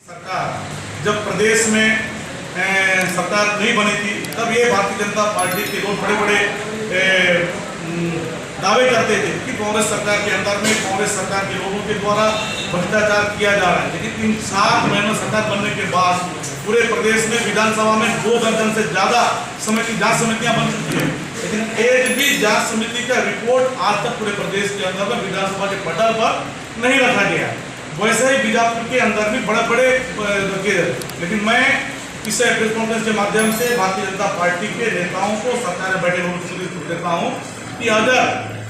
सरकार जब प्रदेश में सरकार नहीं बनी थी तब ये भारतीय जनता पार्टी के लोग बड़े बड़े दावे करते थे कि कांग्रेस सरकार के अंदर में कांग्रेस सरकार के लोगों के द्वारा भ्रष्टाचार किया जा रहा है। लेकिन 7 महीनों सरकार बनने के बाद पूरे प्रदेश में विधानसभा में 2 दर्जन से ज्यादा जांच समितियां बन चुकी है, लेकिन एक भी जांच समिति का रिपोर्ट आज तक पूरे प्रदेश के अंदर में विधानसभा के पटल पर नहीं रखा गया। वैसे ही बीजापुर के अंदर भी बड़े बड़े लेकिन मैं इस प्रेस कॉन्फ्रेंस के माध्यम से भारतीय जनता पार्टी के नेताओं को सरकार में बैठे लोगों देता हूँ कि अगर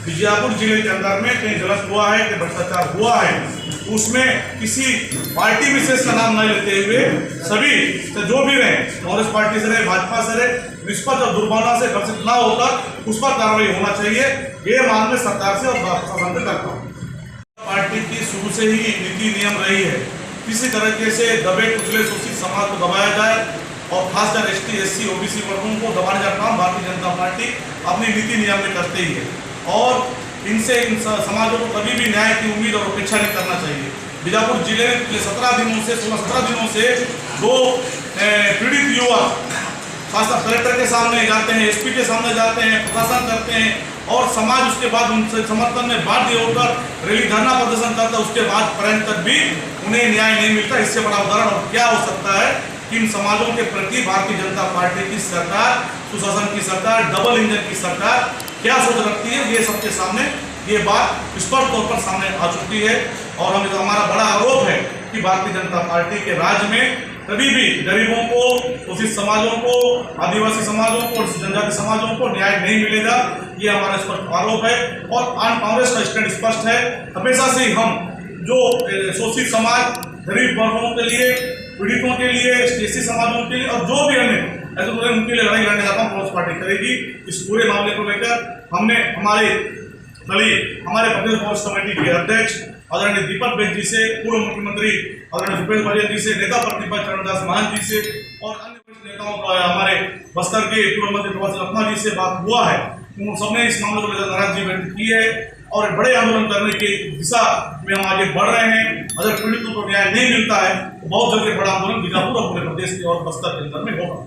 बीजापुर जिले के अंदर में कहीं गलत हुआ है, कि भ्रष्टाचार हुआ है, उसमें किसी पार्टी विशेष का नाम नहीं लेते हुए सभी जो भी रहे, कांग्रेस पार्टी से रहे, भाजपा से रहे, निष्पक्ष और दुर्भावना से घर्षित ना होकर उस पर कार्रवाई होना चाहिए। ये मांग में सरकार से और प्रशासन से करता हूँ। पार्टी की शुरू से ही नीति नियम रही है किसी तरीके से दबे कुचले शोषित समाज को दबाया जाए और खासकर एसटी, एससी, ओबीसी वर्गों को दबाने का काम भारतीय जनता पार्टी अपनी नीति नियम में करते ही है और इनसे इन समाजों को कभी भी न्याय की उम्मीद और अपेक्षा नहीं करना चाहिए। बीजापुर जिले में पिछले 16-17 दिनों से 2 पीड़ित युवा खासकर कलेक्टर के सामने जाते हैं, एसपी के सामने जाते हैं, प्रशासन करते हैं और समाज उसके बाद उनसे समर्थन में बाध्य होकर रैली धरना प्रदर्शन करता है। उसके बाद पर्यंत तक भी उन्हें न्याय नहीं मिलता। इससे बड़ा उदाहरण और क्या हो सकता है कि इन समाजों के प्रति भारतीय जनता पार्टी की सरकार, सुशासन की सरकार, डबल इंजन की सरकार क्या सोच रखती है, ये सबके सामने ये बात स्पष्ट तौर पर सामने आ चुकी है। और हमारा बड़ा आरोप है कि भारतीय जनता पार्टी के राज्य में कभी भी गरीबों को, शोषित समाजों को, आदिवासी समाजों को, जनजाति समाजों को न्याय नहीं मिलेगा। ये हमारा स्पष्ट आरोप है और कांग्रेस का स्टैंड स्पष्ट है। हमेशा से ही हम जो शोषित समाज, गरीब वर्गों के लिए, पीड़ितों के लिए, एससी समाजों के लिए और जो भी अन्य ऐसे पूरे उनके लिए लड़ाई लड़ने जाता हूँ, कांग्रेस पार्टी करेगी। इस पूरे मामले को लेकर हमने हमारे प्रदेश कांग्रेस कमेटी के अध्यक्ष आदरणीय दीपक बेग जी से, पूर्व मुख्यमंत्री आदरणीय भूपेश बघेल जी से, नेता प्रतिपक्ष चरणदास महंत जी से और अन्य नेताओं का हमारे बस्तर के पूर्व मंत्री प्रभात लखमा जी से बात हुआ है। उन सबने इस मामले को लेकर नाराजगी व्यक्त की है और बड़े आंदोलन करने की दिशा में हम आगे बढ़ रहे हैं। अगर पीड़ितों को न्याय नहीं मिलता है तो बहुत जल्द बड़ा आंदोलन बीजापुर और पूरे प्रदेश के और बस्तर के अंदर में होगा।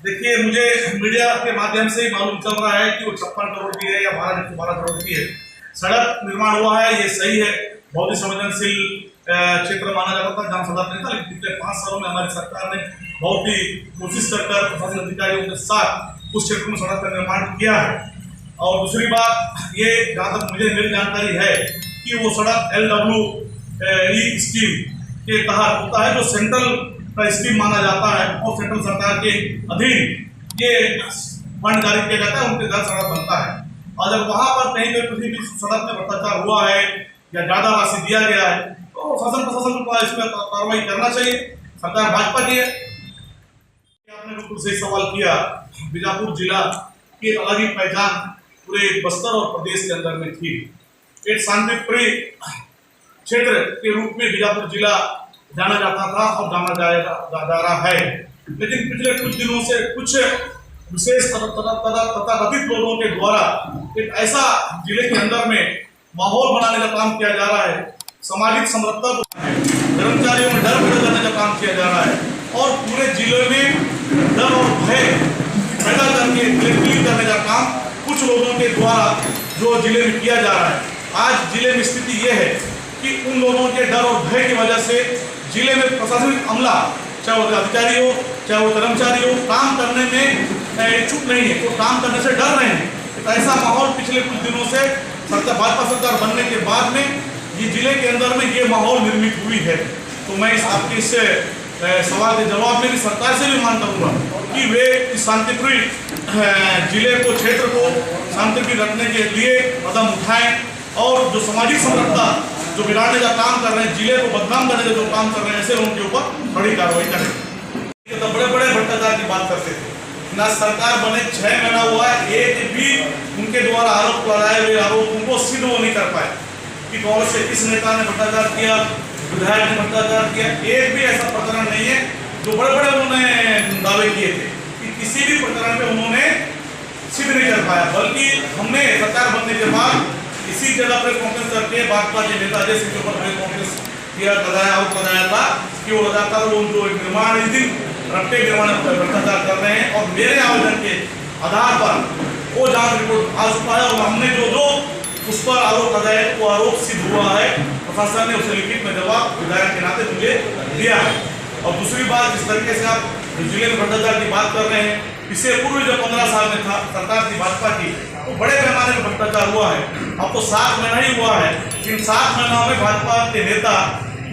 देखिए, मुझे मीडिया के माध्यम से ही मालूम चल रहा है कि वो 56 करोड़ की है या 12 करोड़ की है। सड़क निर्माण हुआ है, ये सही है, बहुत ही संवेदनशील क्षेत्र माना जाता था जहाँ सड़क नहीं था, लेकिन पिछले 5 सालों में हमारी सरकार ने बहुत ही कोशिश कर प्रशासनिक अधिकारियों के साथ उस क्षेत्र में सड़क का निर्माण किया है। और दूसरी बात, ये जहाँ तक मुझे मेरी जानकारी है कि वो सड़क LWE स्कीम के तहत होता है, जो सेंट्रल का स्कीम माना जाता है और सेंट्रल सरकार के अधीन ये फंड जारी किया जाता है, उनके तहत सड़क बनता है। और जब वहाँ पर कहीं किसी भी सड़क में भ्रष्टाचार हुआ है या ज़्यादा राशि दिया गया है तो शासन प्रशासन को इसमें कार्रवाई करना चाहिए। सरकार भाजपा की है। आपने बिल्कुल सही सवाल किया। बीजापुर जिला की अलग ही पहचान पूरे बस्तर और प्रदेश के अंदर में थी। एक शांतिप्रिय क्षेत्र के रूप में बीजापुर जिला जाना जाता था और जाना जा रहा है, लेकिन पिछले कुछ दिनों से कुछ विशेष तथाकथित लोगों के द्वारा एक ऐसा जिले के अंदर में माहौल बनाने का काम किया जा रहा है, सामाजिक समरसता को कर्मचारियों में डर पैदा करने का काम किया जा रहा है और पूरे जिले में डर और भय पैदा करने का काम कुछ लोगों के द्वारा जो जिले में किया जा रहा है। आज जिले में स्थिति ये है कि उन लोगों के डर और भय की वजह से जिले में प्रशासनिक अमला, चाहे वो अधिकारी हो चाहे वो कर्मचारी हो, काम करने में इच्छुक नहीं है, तो काम करने से डर रहे हैं। तो ऐसा माहौल पिछले कुछ दिनों से भाजपा सरकार बनने के बाद में ये जिले के अंदर में ये माहौल निर्मित हुई है। तो मैं आपके इस सवाल के जवाब में भी सरकार से भी मांग करूँगा कि वे इस शांतिप्रिय जिले को, क्षेत्र को शांतिप्रिय रखने के लिए कदम उठाएं और जो सामाजिक समरसता जो बिगाड़ने का काम कर रहे हैं, जिले को बदनाम करने का जो काम कर रहे हैं, ऐसे उनके ऊपर बड़ी कार्रवाई करें। तो बड़े बड़े भ्रष्टाचार की बात करते थे ना, सरकार बने 6 महीना हुआ है, एक भी उनके द्वारा आरोप लगाए हुए आरोप उनको सिद्ध वो नहीं कर पाए कि कांग्रेस के किस नेता ने भ्रष्टाचार किया, विधायक ने भ्रष्टाचार किया। एक भी ऐसा प्रकरण नहीं है जो बड़े बड़े उन्होंने दावे किए थे कि किसी भी प्रकरण में उन्होंने सिद्ध नहीं कर पाया। बल्कि हमने सरकार बनने के बाद इसी जगह प्रेस कॉन्फ्रेंस करके भाजपा के नेता जैसे के ऊपर प्रेस कॉन्फ्रेंस किया बताया था कि वो लगातार वो जो निर्माणाधीन रट्टे निर्माण भ्रष्टाचार कर रहे हैं और मेरे आवेदन के आधार पर वो जांच रिपोर्ट आ चुका है और हमने जो उस पर आरोप लगाया है वो आरोप सिद्ध हुआ है। प्रशासन ने उसे लिखित में जवाब विधायक के नाते मुझे दिया है। और दूसरी बात, जिस तरीके से आप जिले में भ्रष्टाचार की बात कर रहे हैं, इससे पूर्व जब 15 साल में था सरकार थी भाजपा की, तो बड़े पैमाने में भ्रष्टाचार हुआ है। अब तो 7 महीना ही हुआ है, इन 7 महीनों में भाजपा के नेता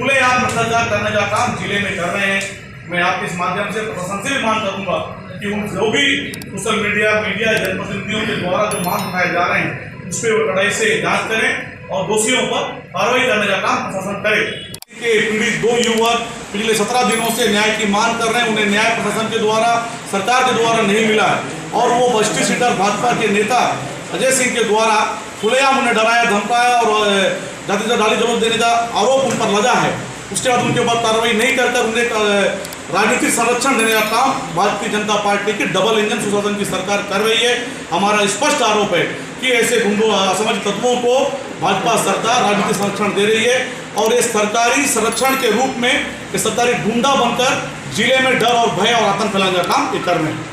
खुलेआम भ्रष्टाचार करने का काम जिले में कर रहे हैं। मैं आपके इस माध्यम से प्रशासन से भी मांग करूंगा कि उन जो भी सोशल मीडिया जनप्रतिनिधियों के द्वारा जो मांग उठाए जा रहे हैं उस पर कड़ाई से जांच करें और दोषियों पर कार्रवाई करने का काम प्रशासन करे। के पीड़ित 2 युवक पिछले 17 दिनों से न्याय की मांग कर रहे हैं, उन्हें न्याय प्रशासन के द्वारा, सरकार के द्वारा नहीं मिला है और वो बस्ती सीटर भाजपा के नेता अजय सिंह के द्वारा खुलेआम उन्हें डराया धमकाया और जाति से गाली गलौज देने का आरोप उन पर लगा है। उसके बाद उनके ऊपर कार्रवाई नहीं कर उन्हें राजनीतिक संरक्षण देने का काम भारतीय जनता पार्टी की डबल इंजन सुशासन की सरकार कर रही है। हमारा स्पष्ट आरोप है कि ऐसे गुंडों असामाजिक तत्वों को भाजपा सरकार राजनीतिक संरक्षण दे रही है और ये सरकारी संरक्षण के रूप में सरकारी गुंडा बनकर जिले में डर और भय और आतंक फैलाने का काम ये कर रहे हैं।